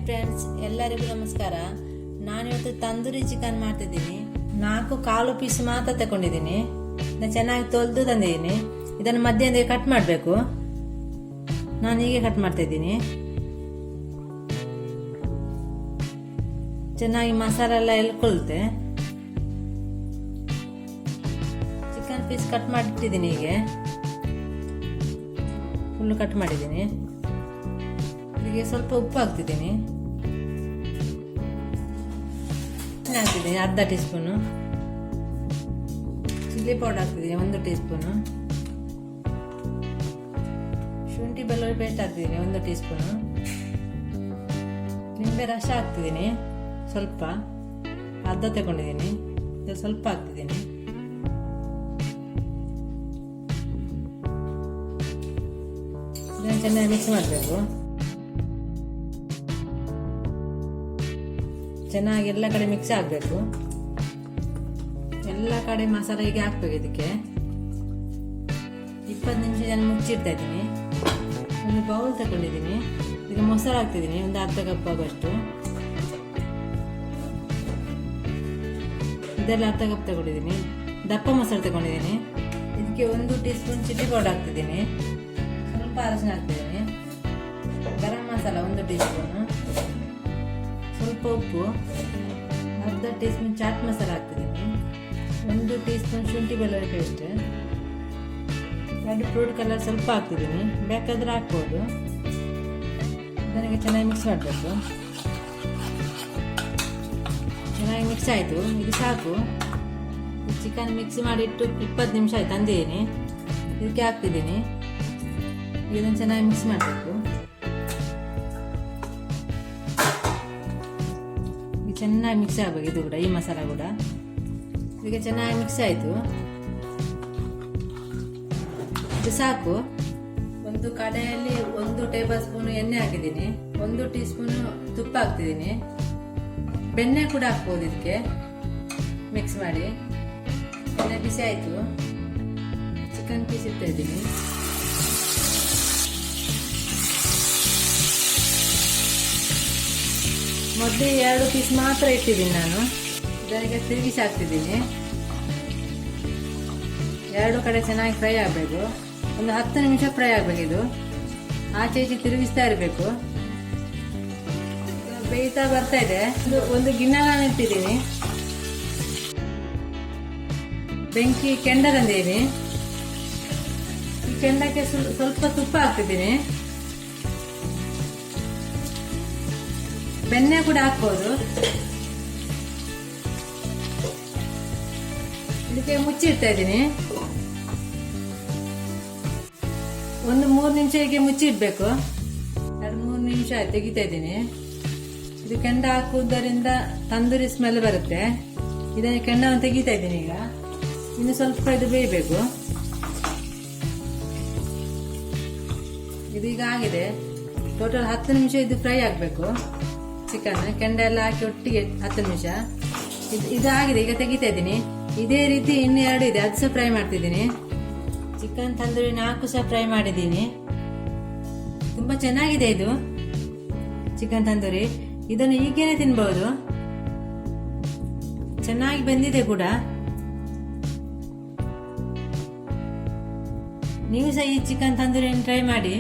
Friends, ಎಲ್ಲರಿಗೂ ನಮಸ್ಕಾರ. ನಾನಿವತ್ತು ತಂದೂರಿ ಚಿಕನ್ ಮಾಡ್ತಿದ್ದೀನಿ. 4 ಕಾಲು ಪೀಸ್ ಮಾತ್ರ ತಗೊಂಡಿದ್ದೀನಿ. ಇದನ್ನು ಚೆನ್ನಾಗಿ ತೊಳೆದು ತಂದಿದ್ದೀನಿ. ಇದನ್ನು ಮಧ್ಯದಲ್ಲಿ ಕಟ್ ಮಾಡಬೇಕು. ನಾನು ಹೀಗೆ ಕಟ್ ಮಾಡ್ತಾ ಇದ್ದೀನಿ. ಚೆನ್ನಾಗಿ ಮಸಾಲೆ ಎಲ್ಲ ಎಳ್ಕೊಳುತ್ತೆ. ಚಿಕನ್ ಪೀಸ್ ಕಟ್ ಮಾಡಿಟ್ಟಿದ್ದೀನಿ. ಹೀಗೆ ಫುಲ್ಲು ಕಟ್ ಮಾಡಿದ್ದೀನಿ. ಇದಕ್ಕೆ ಸ್ವಲ್ಪ ಉಪ್ಪು ಹಾಕ್ತಿದ್ದೀನಿ. ಹಾಕ್ತಿದ್ದೀನಿ ಅರ್ಧ ಟೀ ಸ್ಪೂನು. ಚಿಲ್ಲಿ ಪೌಡರ್ ಹಾಕ್ತಿದ್ದೀನಿ 1 ಟೀ ಸ್ಪೂನು. ಶುಂಠಿ ಬೆಳ್ಳುಳ್ಳಿ ಪೇಸ್ಟ್ ಹಾಕ್ತಿದ್ದೀನಿ 1 ಟೀ ಸ್ಪೂನು. ನಿಂಬೆ ರಸ ಹಾಕ್ತಿದ್ದೀನಿ ಸ್ವಲ್ಪ, ಅರ್ಧ ತಗೊಂಡಿದ್ದೀನಿ. ಇದು ಸ್ವಲ್ಪ ಹಾಕ್ತಿದ್ದೀನಿ. ಇದನ್ನು ಚೆನ್ನಾಗಿ ಮಿಕ್ಸ್ ಮಾಡಬೇಕು. ಚೆನ್ನಾಗಿ ಎಲ್ಲ ಕಡೆ ಮಿಕ್ಸ್ ಆಗಬೇಕು. ಎಲ್ಲ ಕಡೆ ಮಸಾಲೆ ಹೀಗೆ ಹಾಕ್ಬೇಕು. ಇದಕ್ಕೆ 20 ನಿಮಿಷ ನಾನು ಮುಚ್ಚಿಡ್ತಾ ಇದ್ದೀನಿ. ಒಂದು ಬೌಲ್ ತಗೊಂಡಿದ್ದೀನಿ. ಈಗ ಮೊಸರು ಹಾಕ್ತಿದ್ದೀನಿ, ಒಂದು ಅರ್ಧ ಕಪ್ ಆಗುವಷ್ಟು. ಇದೆಲ್ಲ ಅರ್ಧ ಕಪ್ ತಗೊಂಡಿದ್ದೀನಿ. ದಪ್ಪ ಮೊಸರು ತಗೊಂಡಿದ್ದೀನಿ. ಇದಕ್ಕೆ 1 ಟೀ ಸ್ಪೂನ್ ಚಿಲ್ಲಿ ಪೌಡರ್ ಹಾಕ್ತಿದ್ದೀನಿ. ಸ್ವಲ್ಪ ಅರಶಿನ ಹಾಕ್ತಿದ್ದೀನಿ. Garam masala 1 tea spoon. ಸ್ವಲ್ಪ ಉಪ್ಪು, ಅರ್ಧ ಟೀ ಸ್ಪೂನ್ ಚಾಟ್ ಮಸಾಲ ಹಾಕ್ತಿದ್ದೀನಿ. 1 ಟೀ ಸ್ಪೂನ್ ಶುಂಠಿ ಬೆಳ್ಳುಳ್ಳಿ ಪೇಸ್ಟ್. ರೆಡ್ ಫ್ರೂಟ್ ಕಲರ್ ಸ್ವಲ್ಪ ಹಾಕ್ತಿದ್ದೀನಿ, ಬೇಕಾದ್ರೆ ಹಾಕ್ಬೋದು. ನನಗೆ ಚೆನ್ನಾಗಿ ಮಿಕ್ಸ್ ಮಾಡಬೇಕು. ಚೆನ್ನಾಗಿ ಮಿಕ್ಸ್ ಆಯಿತು. ಇದು ಸಾಕು. ಚಿಕನ್ ಮಿಕ್ಸ್ ಮಾಡಿಟ್ಟು 20 ನಿಮಿಷ ಆಯ್ತು ತಂದಿದ್ದೀನಿ. ಇದಕ್ಕೆ ಹಾಕ್ತಿದ್ದೀನಿ. ಇದನ್ನು ಚೆನ್ನಾಗಿ ಮಿಕ್ಸ್ ಮಾಡಬೇಕು. ಚೆನ್ನಾಗಿ ಮಿಕ್ಸ್ ಆಗಬೇಕು. ಇದು ಕೂಡ, ಈ ಮಸಾಲ ಕೂಡ ಈಗ ಚೆನ್ನಾಗಿ ಮಿಕ್ಸ್ ಆಯಿತು. ಇದು ಸಾಕು. ಒಂದು ಕಡೆಯಲ್ಲಿ 1 ಟೇಬಲ್ ಸ್ಪೂನ್ ಎಣ್ಣೆ ಹಾಕಿದ್ದೀನಿ. 1 ಟೀ ಸ್ಪೂನ್ ತುಪ್ಪ ಹಾಕ್ತಿದ್ದೀನಿ. ಬೆಣ್ಣೆ ಕೂಡ ಹಾಕ್ಬೋದು ಇದಕ್ಕೆ. ಮಿಕ್ಸ್ ಮಾಡಿ ಎಣ್ಣೆ ಬಿಸಿ ಆಯಿತು. ಚಿಕನ್ ಪೀಸ್ ಇಡ್ತಾ ಇದ್ದೀನಿ. ಮೊದಲೇ 2 ಪೀಸ್ ಮಾತ್ರ ಇಟ್ಟಿದ್ದೀನಿ ನಾನು. ಇದಕ್ಕೆ ತಿರುಗಿಸಿ ಹಾಕ್ತಿದ್ದೀನಿ. 2 ಕಡೆ ಚೆನ್ನಾಗಿ ಫ್ರೈ ಆಗಬೇಕು. ಒಂದು 10 ನಿಮಿಷ ಫ್ರೈ ಆಗಬೇಕು. ಇದು ಆಚೆ ಈಚೆ ತಿರುಗಿಸ್ತಾ ಇರಬೇಕು. ಬೇಯ್ತಾ ಬರ್ತಾ ಇದೆ. ಒಂದು ಗಿಣ್ಣೆಗಳನ್ನು ಇಟ್ಟಿದ್ದೀನಿ. ಬೆಂಕಿ ಕೆಂಡ ತಂದಿದ್ದೀನಿ. ಈ ಕೆಂಡಕ್ಕೆ ಸ್ವಲ್ಪ ತುಪ್ಪ ಹಾಕ್ತಿದ್ದೀನಿ. ಬೆಣ್ಣೆ ಕೂಡ ಹಾಕ್ಬೋದು. ಇದಕ್ಕೆ ಮುಚ್ಚಿಡ್ತಾ ಇದ್ದೀನಿ. ಒಂದು 3 ನಿಮಿಷ ಹೀಗೆ ಮುಚ್ಚಿಡ್ಬೇಕು. 2-3 ನಿಮಿಷ ತೆಗಿತಾ ಇದ್ದೀನಿ. ಇದು ಕೆಂಡ ಹಾಕುವುದರಿಂದ ತಂದೂರಿ ಸ್ಮೆಲ್ ಬರುತ್ತೆ. ಇದನ್ನು ಕೆಂಡವನ್ನು ತೆಗಿತಾ ಇದ್ದೀನಿ. ಈಗ ಇನ್ನು ಸ್ವಲ್ಪ ಇದು ಬೇಯಬೇಕು. ಇದು ಈಗ ಆಗಿದೆ. ಟೋಟಲ್ 10 ನಿಮಿಷ ಇದು ಫ್ರೈ ಆಗಬೇಕು. ಚಿಕನ್ ಕೆಂಡ ಎಲ್ಲ ಹಾಕಿ ಒಟ್ಟಿಗೆ 10 ನಿಮಿಷ ಇದು ಆಗಿದೆ. ಈಗ ತೆಗಿತಾ ಇದ್ದೀನಿ. ಇದೇ ರೀತಿ ಇನ್ನು 2 ಇದೆ, ಅದು ಸಹ ಫ್ರೈ ಮಾಡ್ತಿದ್ದೀನಿ. ಚಿಕನ್ ತಂದೂರಿ 4 ಸಹ ಫ್ರೈ ಮಾಡಿದ್ದೀನಿ. ತುಂಬಾ ಚೆನ್ನಾಗಿದೆ ಇದು ಚಿಕನ್ ತಂದೂರಿ. ಇದನ್ನು ಹೀಗೇನೆ ತಿನ್ಬಹುದು. ಚೆನ್ನಾಗಿ ಬಂದಿದೆ ಕೂಡ. ನೀವು ಸಹ ಈ ಚಿಕನ್ ತಂದೂರಿಯನ್ನು ಟ್ರೈ ಮಾಡಿ.